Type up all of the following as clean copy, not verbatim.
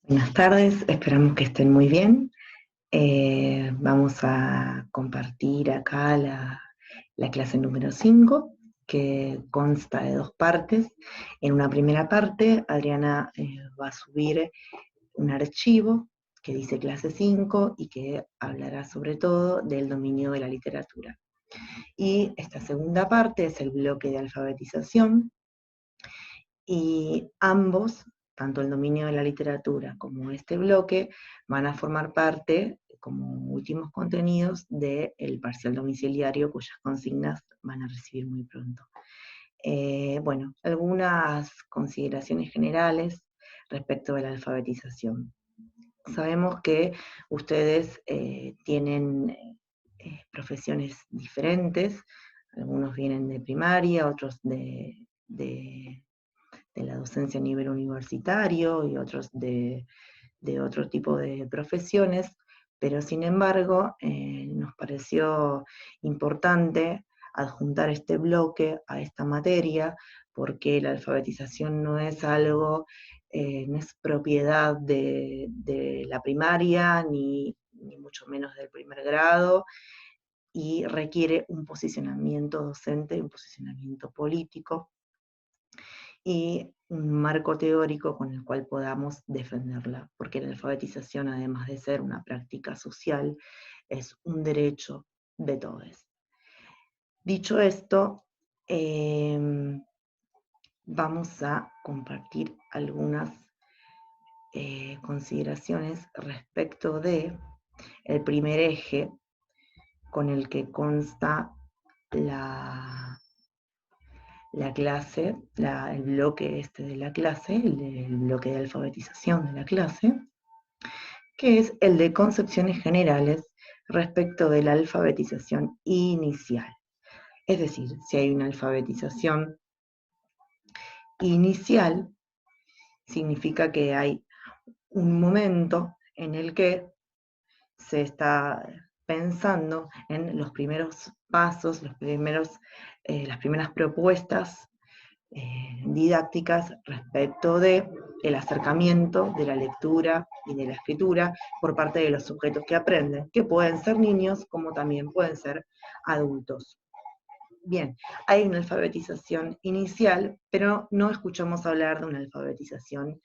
Buenas tardes, esperamos que estén muy bien. Vamos a compartir acá la clase número 5, que consta de dos partes. En una primera parte, Adriana va a subir un archivo que dice clase 5 y que hablará sobre todo del dominio de la literatura. Y esta segunda parte es el bloque de alfabetización, y ambos, tanto el dominio de la literatura como este bloque, van a formar parte, como últimos contenidos, del parcial domiciliario, cuyas consignas van a recibir muy pronto. Bueno, algunas consideraciones generales respecto de la alfabetización. Sabemos que ustedes tienen profesiones diferentes, algunos vienen de primaria, otros de la docencia a nivel universitario y otros de otro tipo de profesiones, pero sin embargo nos pareció importante adjuntar este bloque a esta materia, porque la alfabetización no es algo, no es propiedad de la primaria, ni mucho menos del primer grado, y requiere un posicionamiento docente, un posicionamiento político, y un marco teórico con el cual podamos defenderla, porque la alfabetización, además de ser una práctica social, es un derecho de todos. Dicho esto, vamos a compartir algunas consideraciones respecto de el primer eje con el que consta la clase, el bloque este de la clase, el bloque de alfabetización de la clase, que es el de concepciones generales respecto de la alfabetización inicial. Es decir, si hay una alfabetización inicial, significa que hay un momento en el que se está pensando en los primeros pasos, las primeras propuestas didácticas respecto de el acercamiento de la lectura y de la escritura por parte de los sujetos que aprenden, que pueden ser niños como también pueden ser adultos. Bien, hay una alfabetización inicial, pero no escuchamos hablar de una alfabetización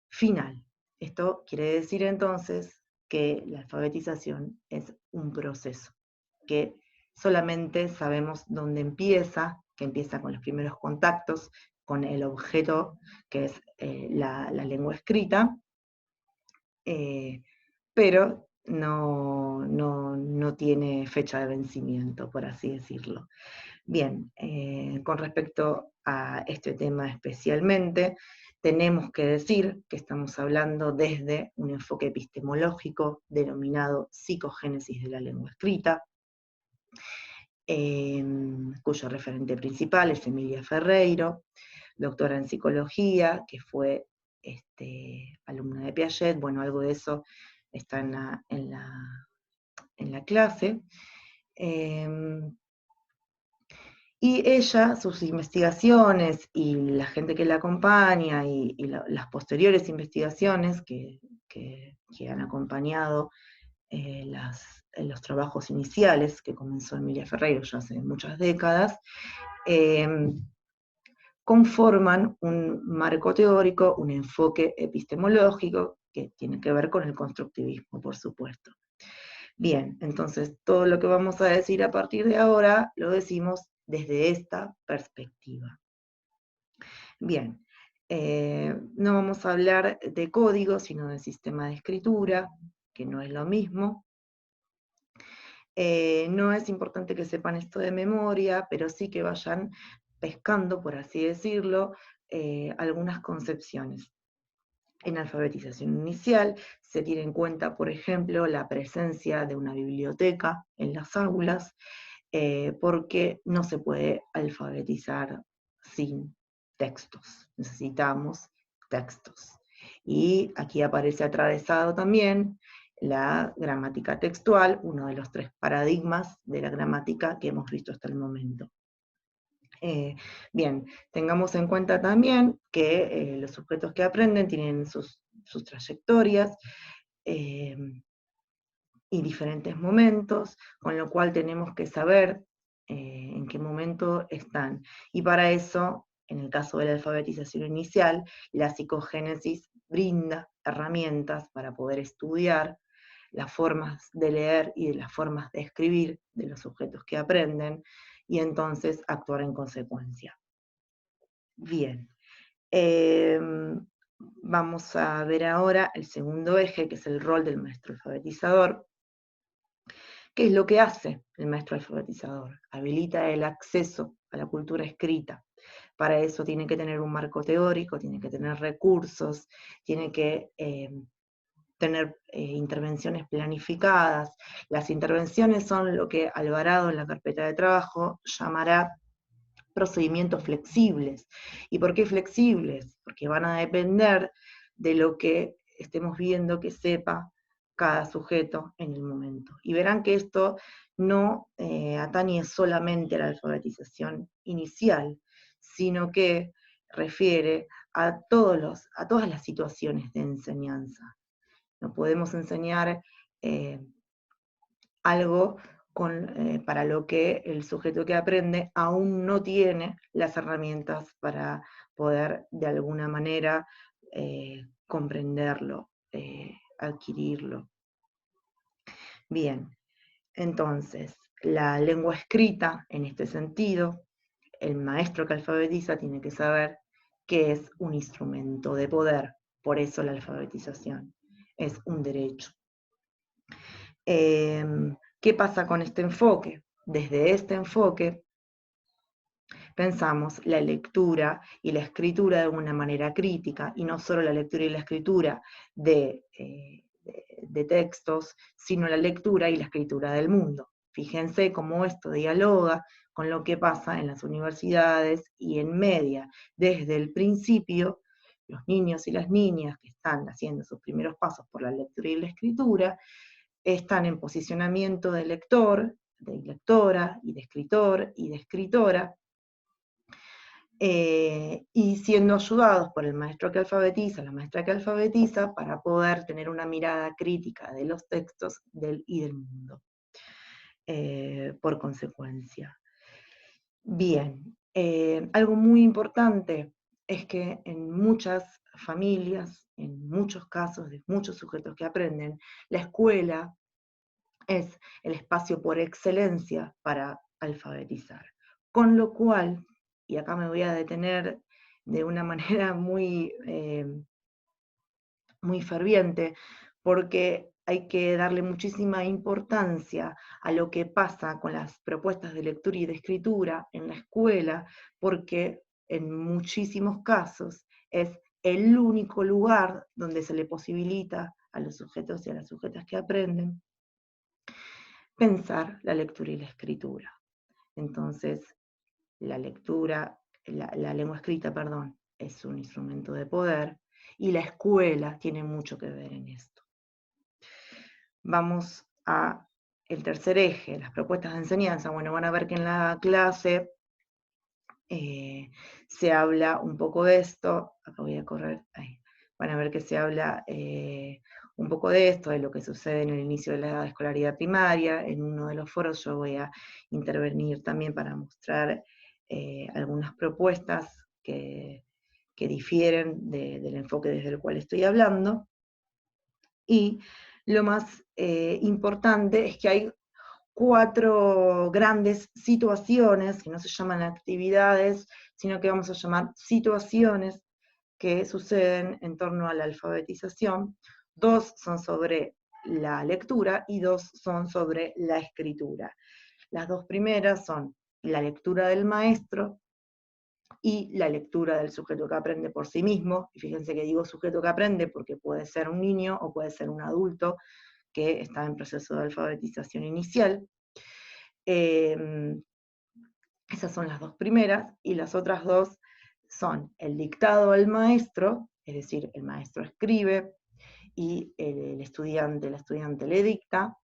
final. Esto quiere decir entonces que la alfabetización es un proceso, que solamente sabemos dónde empieza, que empieza con los primeros contactos con el objeto que es la lengua escrita, pero no tiene fecha de vencimiento, por así decirlo. Bien, con respecto a este tema especialmente, tenemos que decir que estamos hablando desde un enfoque epistemológico denominado psicogénesis de la lengua escrita, cuyo referente principal es Emilia Ferreiro, doctora en psicología, que fue alumna de Piaget. Bueno, algo de eso está en la clase. Y ella, sus investigaciones y la gente que la acompaña y las posteriores investigaciones que han acompañado los trabajos iniciales que comenzó Emilia Ferreiro ya hace muchas décadas, conforman un marco teórico, un enfoque epistemológico que tiene que ver con el constructivismo, por supuesto. Bien, entonces todo lo que vamos a decir a partir de ahora lo decimos desde esta perspectiva. Bien, no vamos a hablar de código, sino de sistema de escritura, que no es lo mismo. No es importante que sepan esto de memoria, pero sí que vayan pescando, por así decirlo, algunas concepciones. En alfabetización inicial se tiene en cuenta, por ejemplo, la presencia de una biblioteca en las aulas, porque no se puede alfabetizar sin textos, necesitamos textos. Y aquí aparece atravesado también la gramática textual, uno de los 3 paradigmas de la gramática que hemos visto hasta el momento. Bien, tengamos en cuenta también que los sujetos que aprenden tienen sus sus trayectorias y diferentes momentos, con lo cual tenemos que saber en qué momento están. Y para eso, en el caso de la alfabetización inicial, la psicogénesis brinda herramientas para poder estudiar las formas de leer y de las formas de escribir de los sujetos que aprenden, y entonces actuar en consecuencia. Bien. Vamos a ver ahora el segundo eje, que es el rol del maestro alfabetizador. ¿Qué es lo que hace el maestro alfabetizador? Habilita el acceso a la cultura escrita. Para eso tiene que tener un marco teórico, tiene que tener recursos, tiene que tener intervenciones planificadas. Las intervenciones son lo que Alvarado en la carpeta de trabajo llamará procedimientos flexibles. ¿Y por qué flexibles? Porque van a depender de lo que estemos viendo que sepa cada sujeto en el momento. Y verán que esto no atañe solamente a la alfabetización inicial, sino que refiere a todas las situaciones de enseñanza. No podemos enseñar algo para lo que el sujeto que aprende aún no tiene las herramientas para poder de alguna manera comprenderlo, adquirirlo. Bien, entonces, la lengua escrita, en este sentido, el maestro que alfabetiza tiene que saber que es un instrumento de poder, por eso la alfabetización es un derecho. ¿Qué pasa con este enfoque? Desde este enfoque pensamos la lectura y la escritura de una manera crítica, y no solo la lectura y la escritura de textos, sino la lectura y la escritura del mundo. Fíjense cómo esto dialoga con lo que pasa en las universidades y en media. Desde el principio, los niños y las niñas que están haciendo sus primeros pasos por la lectura y la escritura, están en posicionamiento de lector, de lectora, y de escritor, y de escritora, y siendo ayudados por el maestro que alfabetiza, la maestra que alfabetiza, para poder tener una mirada crítica de los textos y del mundo, por consecuencia. Bien, algo muy importante es que en muchas familias, en muchos casos de muchos sujetos que aprenden, la escuela es el espacio por excelencia para alfabetizar. Con lo cual, y acá me voy a detener de una manera muy, muy ferviente, porque hay que darle muchísima importancia a lo que pasa con las propuestas de lectura y de escritura en la escuela, porque en muchísimos casos es el único lugar donde se le posibilita a los sujetos y a las sujetas que aprenden pensar la lectura y la escritura. Entonces, la lectura, la lengua escrita, perdón, es un instrumento de poder, y la escuela tiene mucho que ver en esto. Vamos a el tercer eje, las propuestas de enseñanza. Bueno, van a ver que en la clase se habla un poco de esto. Acá voy a correr, ahí. Van a ver que se habla un poco de esto, de lo que sucede en el inicio de la escolaridad primaria. En uno de los foros yo voy a intervenir también para mostrar algunas propuestas que difieren del enfoque desde el cual estoy hablando. Y lo más importante es que hay 4 grandes situaciones, que no se llaman actividades, sino que vamos a llamar situaciones que suceden en torno a la alfabetización. 2 son sobre la lectura y 2 son sobre la escritura. Las 2 primeras son la lectura del maestro y la lectura del sujeto que aprende por sí mismo. Y fíjense que digo sujeto que aprende porque puede ser un niño o puede ser un adulto que está en proceso de alfabetización inicial. Esas son las 2 primeras, y las otras 2 son el dictado al maestro, es decir, el maestro escribe y la estudiante le dicta,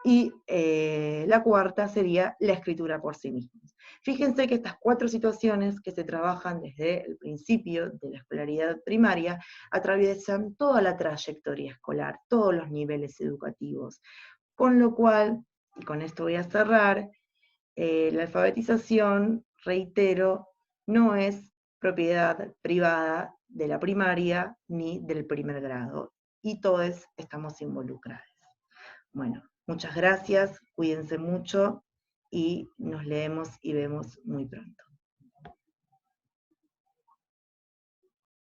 y la cuarta sería la escritura por sí mismo. Fíjense que estas 4 situaciones que se trabajan desde el principio de la escolaridad primaria atraviesan toda la trayectoria escolar, todos los niveles educativos, con lo cual, y con esto voy a cerrar, la alfabetización, reitero, no es propiedad privada de la primaria ni del primer grado, y todos estamos involucrados. Bueno, muchas gracias, cuídense mucho y nos leemos y vemos muy pronto.